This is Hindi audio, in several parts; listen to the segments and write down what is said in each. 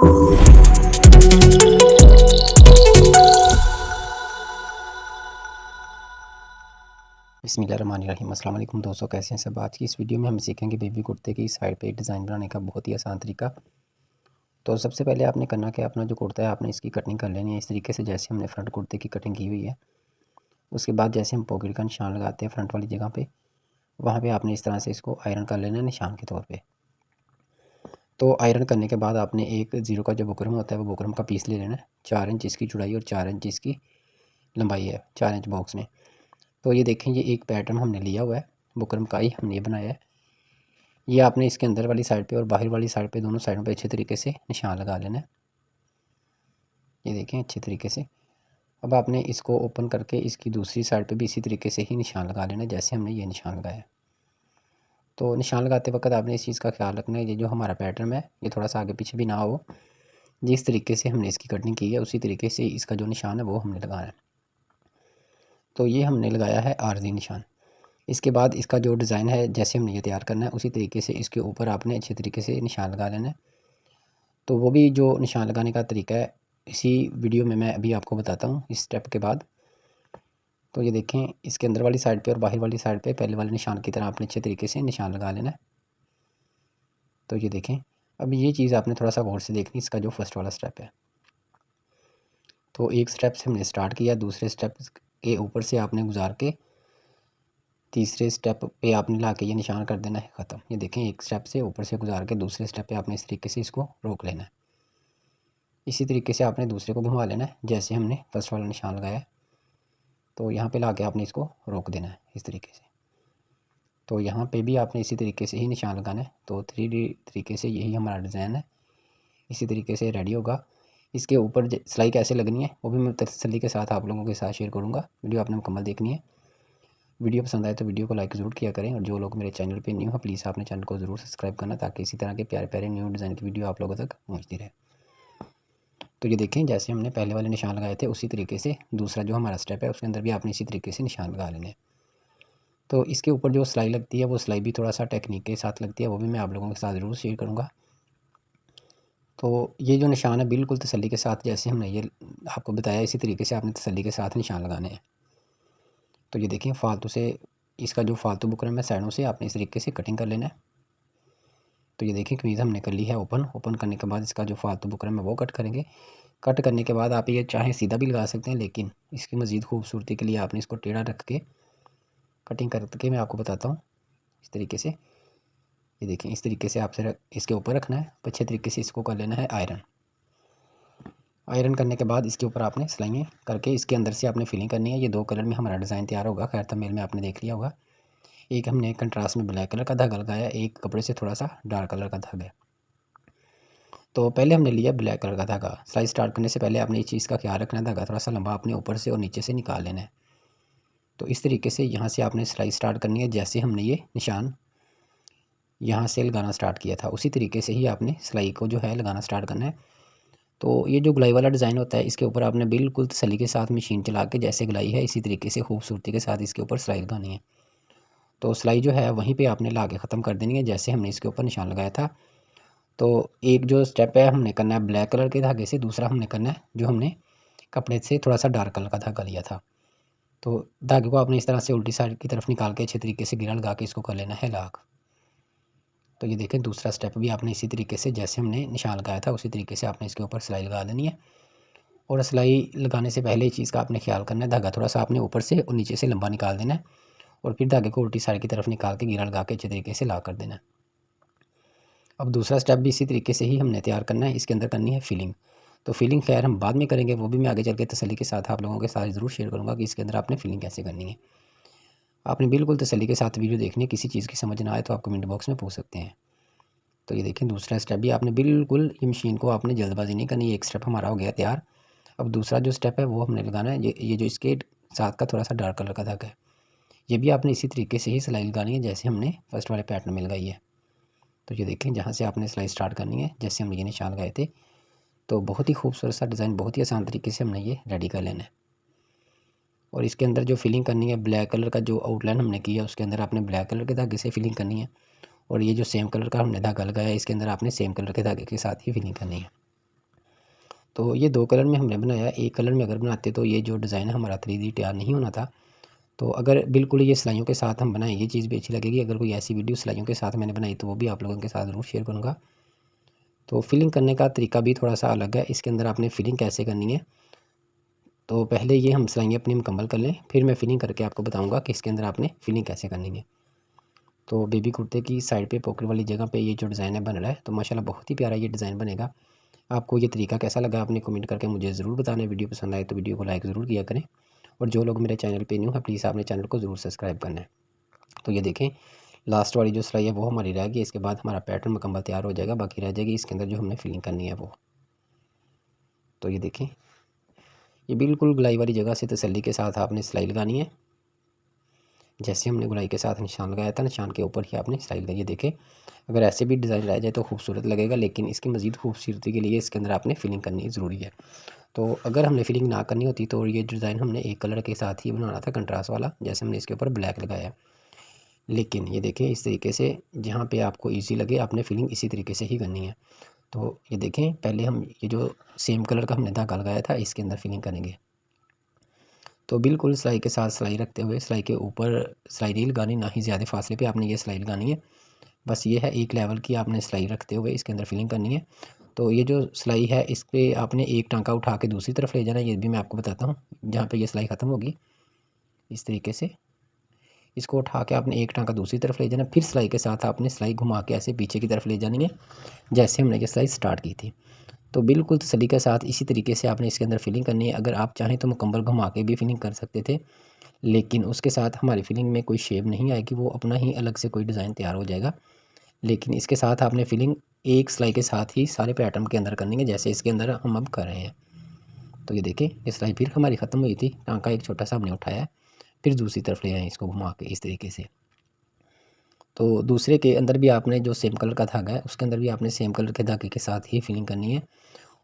बिस्मिल्लाहिर्रहमानिर्रहीम। अस्सलाम वालेकुम दोस्तों, कैसे हैं सब। आज की इस वीडियो में हम सीखेंगे बेबी कुर्ते की साइड पे डिज़ाइन बनाने का बहुत ही आसान तरीका। तो सबसे पहले आपने करना क्या, अपना जो कुर्ता है आपने इसकी कटिंग कर लेनी है इस तरीके से, जैसे हमने फ्रंट कुर्ते की कटिंग की हुई है। उसके बाद जैसे हम पॉकेट का निशान लगाते हैं फ्रंट वाली जगह पे, वहाँ पे आपने इस तरह से इसको आयरन कर लेना है निशान के तौर पे। तो आयरन करने के बाद आपने एक ज़ीरो का जो बुकरम होता है वो बुकरम का पीस ले लेना है। 4 इंच इसकी चौड़ाई और 4 इंच इसकी लंबाई है, 4 इंच बॉक्स में। तो ये देखें, ये एक पैटर्न हमने लिया हुआ है, बुकरम का ही हमने ये बनाया है। ये आपने इसके अंदर वाली साइड पे और बाहर वाली साइड पे, दोनों साइडों पे अच्छे तरीके से निशान लगा लेना है। ये देखें अच्छे तरीके से। अब आपने इसको ओपन करके इसकी दूसरी साइड पे भी इसी तरीके से ही निशान लगा लेना है, जैसे हमने ये निशान लगाया। तो निशान लगाते वक्त आपने इस चीज़ का ख्याल रखना है, ये जो हमारा पैटर्न है ये थोड़ा सा आगे पीछे भी ना हो। जिस तरीके से हमने इसकी कटिंग की है उसी तरीके से इसका जो निशान है वो हमने लगाना है। तो ये हमने लगाया है आर्जी निशान। इसके बाद इसका जो डिज़ाइन है जैसे हमने ये तैयार करना है उसी तरीके से इसके ऊपर आपने अच्छे तरीके से निशान लगा लेना है। तो वो भी जो निशान लगाने का तरीका है इसी वीडियो में मैं अभी आपको बताता हूँ इस स्टेप के बाद। तो ये देखें, इसके अंदर वाली साइड पे और बाहर वाली साइड पे पहले वाले निशान की तरह आपने अच्छे तरीके से निशान लगा लेना है। तो ये देखें, अब ये चीज़ आपने थोड़ा सा गौर से देखनी, इसका जो फर्स्ट वाला स्टेप है। तो एक स्टेप से हमने स्टार्ट किया, दूसरे स्टेप के ऊपर से आपने गुजार के तीसरे स्टेप पे आपने ला के ये निशान कर देना है ख़त्म। ये देखें, एक स्टेप से ऊपर से गुजार के दूसरे स्टेप पे आपने इस तरीके से इसको रोक लेना है। इसी तरीके से आपने दूसरे को घुमा लेना है जैसे हमने फर्स्ट वाला निशान लगाया है। तो यहाँ पे ला के आपने इसको रोक देना है इस तरीके से। तो यहाँ पे भी आपने इसी तरीके से ही निशान लगाना है। तो 3D तरीके से यही हमारा डिज़ाइन है, इसी तरीके से रेडी होगा। इसके ऊपर सिलाई कैसे लगनी है वो भी मैं तसल्ली के साथ आप लोगों के साथ शेयर करूँगा। वीडियो आपने मुकम्मल देखनी है। वीडियो पसंद आए तो वीडियो को लाइक ज़रूर किया करें, और जो लोग मेरे चैनल पे न्यू हैं प्लीज़ आपने चैनल को ज़रूर सब्सक्राइब करना, ताकि इसी तरह के प्यारे प्यारे न्यू डिज़ाइन की वीडियो आप लोगों तक पहुँचती रहे। तो ये देखें, जैसे हमने पहले वाले निशान लगाए थे उसी तरीके से दूसरा जो हमारा स्टेप है उसके अंदर भी आपने इसी तरीके से निशान लगा लेने। तो इसके ऊपर जो सिलाई लगती है वो सिलाई भी थोड़ा सा टेक्निक के साथ लगती है, वो भी मैं आप लोगों के साथ ज़रूर शेयर करूँगा। तो ये जो निशान है बिल्कुल तसल्ली के साथ, जैसे हमने ये आपको बताया इसी तरीके से आपने तसल्ली के साथ निशान लगाने हैं। तो ये देखिए, फालतू से इसका जो फालतू बुकरम है साइडों से आपने इस तरीके से कटिंग कर लेना है। तो ये देखिए, कमीज़ हमने कर ली है ओपन करने के बाद इसका जो फालतू बुकरम है वो कट करेंगे। कट करने के बाद आप ये चाहें सीधा भी लगा सकते हैं, लेकिन इसकी मज़ीद खूबसूरती के लिए आपने इसको टेढ़ा रख के कटिंग करके मैं आपको बताता हूँ इस तरीके से। ये देखें, इस तरीके से आपसे इसके ऊपर रखना है, अच्छे तरीके से इसको कर लेना है आयरन। आयरन करने के बाद इसके ऊपर आपने सिलाइयाँ करके इसके अंदर से आपने फिलिंग करनी है। ये 2 कलर में हमारा डिज़ाइन तैयार होगा, खैर थंबनेल में आपने देख लिया होगा। एक हमने कंट्रास्ट में ब्लैक कलर का धागा लगाया, एक कपड़े से थोड़ा सा डार्क कलर का धागा। तो पहले हमने लिया ब्लैक कलर का धागा। सिलाई स्टार्ट करने से पहले आपने इस चीज़ का ख्याल रखना है, धागा थोड़ा सा लंबा अपने ऊपर से और नीचे से निकाल लेना है। तो इस तरीके से यहाँ से आपने सिलाई स्टार्ट करनी है, जैसे हमने ये निशान यहाँ से लगाना स्टार्ट किया था उसी तरीके से ही आपने सिलाई को जो है लगाना स्टार्ट करना है। तो ये जो गुलाई वाला डिज़ाइन होता है इसके ऊपर आपने बिल्कुल तसल्ली के साथ मशीन चला के जैसे गुलाई है इसी तरीके से खूबसूरती के साथ इसके ऊपर सिलाई लगानी है। तो सिलाई जो है वहीं पे आपने ला के ख़त्म कर देनी है, जैसे हमने इसके ऊपर निशान लगाया था। तो एक जो स्टेप है हमने करना है ब्लैक कलर के धागे से, दूसरा हमने करना है जो हमने कपड़े से थोड़ा सा डार्क कलर का धागा लिया था। तो धागे को आपने इस तरह से उल्टी साइड की तरफ निकाल के अच्छे तरीके से गिरा लगा के इसको कर लेना है लाख। तो ये देखें, दूसरा स्टेप भी आपने इसी तरीके से जैसे हमने निशान लगाया था उसी तरीके से आपने इसके ऊपर सिलाई लगा देनी है। और सिलाई लगाने से पहले इस चीज़ का आपने ख्याल करना है, धागा थोड़ा सा आपने ऊपर से और नीचे से लंबा निकाल देना है, और फिर धागे को उल्टी साइड की तरफ निकाल के गिरा लगा के अच्छे तरीके से ला कर देना है। अब दूसरा स्टेप भी इसी तरीके से ही हमने तैयार करना है, इसके अंदर करनी है फिलिंग। तो फिलिंग खैर हम बाद में करेंगे, वो भी मैं आगे चल के तसल्ली के साथ आप लोगों के साथ ज़रूर शेयर करूँगा कि इसके अंदर आपने फिलिंग कैसे करनी है। आपने बिल्कुल तसल्ली के साथ वीडियो देखनी है, किसी चीज़ की समझ ना आए तो आप कमेंट बॉक्स में पूछ सकते हैं। तो ये देखें, दूसरा स्टेप भी आपने बिल्कुल ये मशीन को आपने जल्दबाजी नहीं करनी। एक स्टेप हमारा हो गया तैयार। अब दूसरा जो स्टेप है वो हमने लगाना है, ये जो इसके साथ का थोड़ा सा डार्क कलर का धागा है, ये भी आपने इसी तरीके से ही सिलाई लगानी है जैसे हमने फर्स्ट वाले पैटर्न में लगाई है। तो ये देखें, जहाँ से आपने सिलाई स्टार्ट करनी है जैसे हमने ये निशान लगाए थे। तो बहुत ही खूबसूरत सा डिज़ाइन, बहुत ही आसान तरीके से हमने ये रेडी कर लेना है। और इसके अंदर जो फिलिंग करनी है, ब्लैक कलर का जो आउटलाइन हमने किया उसके अंदर आपने ब्लैक कलर के धागे से फिलिंग करनी है, और ये जो सेम कलर का हमने धागा लगाया है इसके अंदर आपने सेम कलर के धागे के साथ ही फिलिंग करनी है। तो ये 2 कलर में हमने बनाया, एक कलर में अगर बनाते तो ये जो डिज़ाइन है हमारा 3D तैयार नहीं होना था। तो अगर बिल्कुल ये सिलाइयों के साथ हम बनाएं, ये चीज़ भी अच्छी लगेगी। अगर कोई ऐसी वीडियो सिलाइयों के साथ मैंने बनाई तो वो भी आप लोगों के साथ ज़रूर शेयर करूँगा। तो फिलिंग करने का तरीका भी थोड़ा सा अलग है। इसके अंदर आपने फिलिंग कैसे करनी है, तो पहले ये हम सिलाइयाँ अपनी मुकम्मल कर लें, फिर मैं फिलिंग करके आपको बताऊँगा कि इसके अंदर आपने फिलिंग कैसे करनी है। तो बेबी कुर्ते की साइड पे पॉकेट वाली जगह पे ये जो डिज़ाइन है बन रहा है, तो माशाल्लाह बहुत ही प्यारा ये डिज़ाइन बनेगा। आपको ये तरीका कैसा लगा आपने कमेंट करके मुझे ज़रूर बताना है। वीडियो पसंद आए तो वीडियो को लाइक ज़रूर किया करें, और जो लोग मेरे चैनल पे न्यू है प्लीज़ आपने चैनल को ज़रूर सब्सक्राइब करना है। तो ये देखें, लास्ट वाली जो सिलाई है वो हमारी रहेगी, इसके बाद हमारा पैटर्न मुकम्मल तैयार हो जाएगा। बाकी रह जाएगी इसके अंदर जो हमने फिलिंग करनी है वो। तो ये देखें, ये बिल्कुल गुलाई वाली जगह से तसल्ली के साथ आपने सिलाई लगानी है। जैसे हमने गुलाई के साथ निशान लगाया था, निशान के ऊपर ही आपने सिलाई लगाई है। देखें, अगर ऐसे भी डिज़ाइन रह जाए तो खूबसूरत लगेगा, लेकिन इसकी मज़ीद खूबसूरती के लिए इसके अंदर आपने फिलिंग करनी ज़रूरी है। तो अगर हमने फिलिंग ना करनी होती तो ये डिज़ाइन हमने एक कलर के साथ ही बनाना था, कंट्रास्ट वाला, जैसे हमने इसके ऊपर ब्लैक लगाया। लेकिन ये देखें, इस तरीके से जहाँ पे आपको इजी लगे आपने फिलिंग इसी तरीके से ही करनी है। तो ये देखें, पहले हम ये जो सेम कलर का हमने धागा लगाया था इसके अंदर फिलिंग करेंगे। तो बिल्कुल सिलाई के साथ सिलाई रखते हुए सिलाई के ऊपर सिलाई नहीं लगानी, ना ही ज़्यादा फासले पे आपने ये सिलाई लगानी है। बस ये है, एक लेवल की आपने सिलाई रखते हुए इसके अंदर फिलिंग करनी है। तो ये जो सिलाई है इस पर आपने एक टांका उठा के दूसरी तरफ ले जाना है, ये भी मैं आपको बताता हूँ। जहाँ पे ये सिलाई ख़त्म होगी इस तरीके से इसको उठा के आपने एक टांका दूसरी तरफ ले जाना, फिर सिलाई के साथ आपने सिलाई घुमा के ऐसे पीछे की तरफ ले जानी है, जैसे हमने ये सिलाई स्टार्ट की थी। तो बिल्कुल तसल्ली के साथ इसी तरीके से आपने इसके अंदर फिलिंग करनी है। अगर आप चाहें तो मुकम्मल घुमा के भी फिलिंग कर सकते थे, लेकिन उसके साथ हमारी फिलिंग में कोई शेप नहीं आएगी, वो अपना ही अलग से कोई डिज़ाइन तैयार हो जाएगा। लेकिन इसके साथ आपने फिलिंग एक सिलाई के साथ ही सारे पैटर्न के अंदर करनी है, जैसे इसके अंदर हम अब कर रहे हैं। तो ये देखें, ये सिलाई फिर हमारी ख़त्म हुई थी, टांका एक छोटा सा हमने उठाया, फिर दूसरी तरफ ले आए इसको घुमा के इस तरीके से। तो दूसरे के अंदर भी आपने जो सेम कलर का धागा है उसके अंदर भी आपने सेम कलर के धागे के साथ ही फिलिंग करनी है।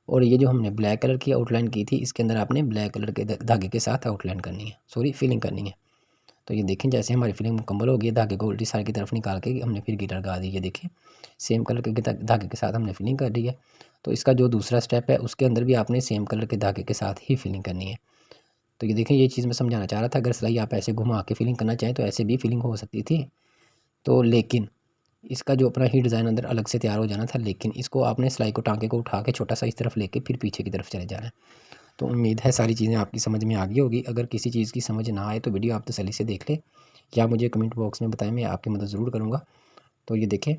और ये जो हमने ब्लैक कलर की आउटलाइन की थी इसके अंदर आपने ब्लैक कलर के धागे के साथ आउटलाइन करनी है, सॉरी फिलिंग करनी है। तो ये देखें, जैसे हमारी फिलिंग मुकम्मल हो गई, धागे को उल्टी साइड की तरफ निकाल के हमने फिर गिटर लगा दी है। देखें, सेम कलर के धागे के साथ हमने फिलिंग कर दी है। तो इसका जो दूसरा स्टेप है उसके अंदर भी आपने सेम कलर के धागे के साथ ही फिलिंग करनी है। तो ये देखें, ये चीज़ मैं समझाना चाह रहा था। अगर सिलाई आप ऐसे घुमा के फिलिंग करना चाहें तो ऐसे भी फिलिंग हो सकती थी, तो लेकिन इसका जो अपना ही डिज़ाइन अंदर अलग से तैयार हो जाना था। लेकिन इसको आपने सिलाई को टांके को उठा के छोटा सा इस तरफ लेके फिर पीछे की तरफ चले जाना है। तो उम्मीद है सारी चीज़ें आपकी समझ में आ गई होगी। अगर किसी चीज़ की समझ ना आए तो वीडियो आप तसल्ली से देख लें, या मुझे कमेंट बॉक्स में बताएं, मैं आपकी मदद ज़रूर करूँगा। तो ये देखें,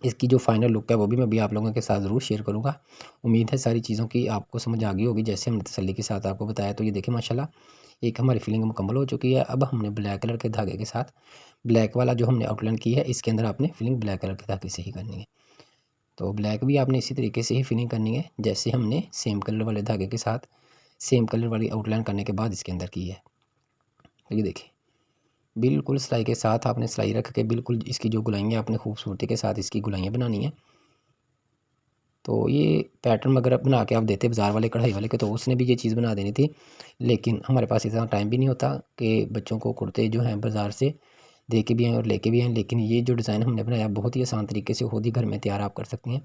इसकी जो फाइनल लुक है वो भी मैं भी आप लोगों के साथ ज़रूर शेयर करूँगा। उम्मीद है सारी चीज़ों की आपको समझ आ गई होगी, जैसे हमने तसल्ली के साथ आपको बताया। तो ये देखें, माशाल्लाह एक हमारी फिलिंग मुकम्मल हो चुकी है। अब हमने ब्लैक कलर के धागे के साथ, ब्लैक वाला जो हमने आउटलाइन की है इसके अंदर आपने फिलिंग ब्लैक कलर के धागे से ही करनी है। तो ब्लैक भी आपने इसी तरीके से ही फिलिंग करनी है, जैसे हमने सेम कलर वाले धागे के साथ सेम कलर वाली आउटलाइन करने के बाद इसके अंदर की है। तो ये देखिए, बिल्कुल सिलाई के साथ आपने सिलाई रख के बिल्कुल इसकी जो गुलाइयाँ आपने खूबसूरती के साथ इसकी गुलाइयाँ बनानी है। तो ये पैटर्न अगर बना के आप देते बाज़ार वाले कढ़ाई वाले के, तो उसने भी ये चीज़ बना देनी थी, लेकिन हमारे पास इतना टाइम भी नहीं होता कि बच्चों को कुर्ते जो हैं बाज़ार से दे के भी आएँ और लेके भी आएँ। लेकिन ये जो डिज़ाइन हमने बनाया बहुत ही आसान तरीके से खुद ही घर में तैयार आप कर सकती हैं।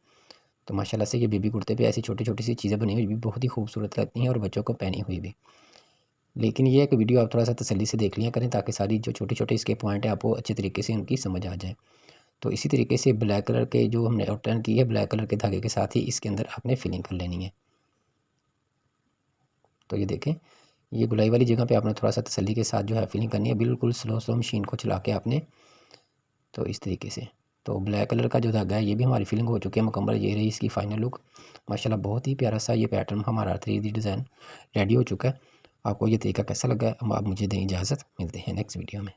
तो माशाल्लाह से ये बेबी कुर्ते पे ऐसी छोटी-छोटी सी चीज़ें बनी हुई भी बहुत ही खूबसूरत लगती हैं, और बच्चों को पहनी हुई भी। लेकिन ये है कि वीडियो आप थोड़ा-सा तसल्ली से देख लिया करें, ताकि सारी जो छोटे-छोटे इसके पॉइंट हैं आपको अच्छे तरीके से उनकी समझ आ जाए। तो इसी तरीके से ब्लैक कलर के जो हमने आउटलाइन की है ब्लैक कलर के धागे के साथ ही इसके अंदर आपने फिलिंग कर लेनी है। तो ये देखें, ये गुलाई वाली जगह पे आपने थोड़ा सा तसल्ली के साथ जो है फिलिंग करनी है, बिल्कुल स्लो स्लो मशीन को चला के आपने। तो इस तरीके से, तो ब्लैक कलर का जो धागा है ये भी हमारी फिलिंग हो चुकी है मुकम्मल। ये रही इसकी फ़ाइनल लुक। माशाल्लाह बहुत ही प्यारा सा ये पैटर्न हमारा 3D डिज़ाइन रेडी हो चुका है। आपको ये तरीका कैसा लगा है? अब आप मुझे दें इजाज़त, मिलते हैं नेक्स्ट वीडियो में।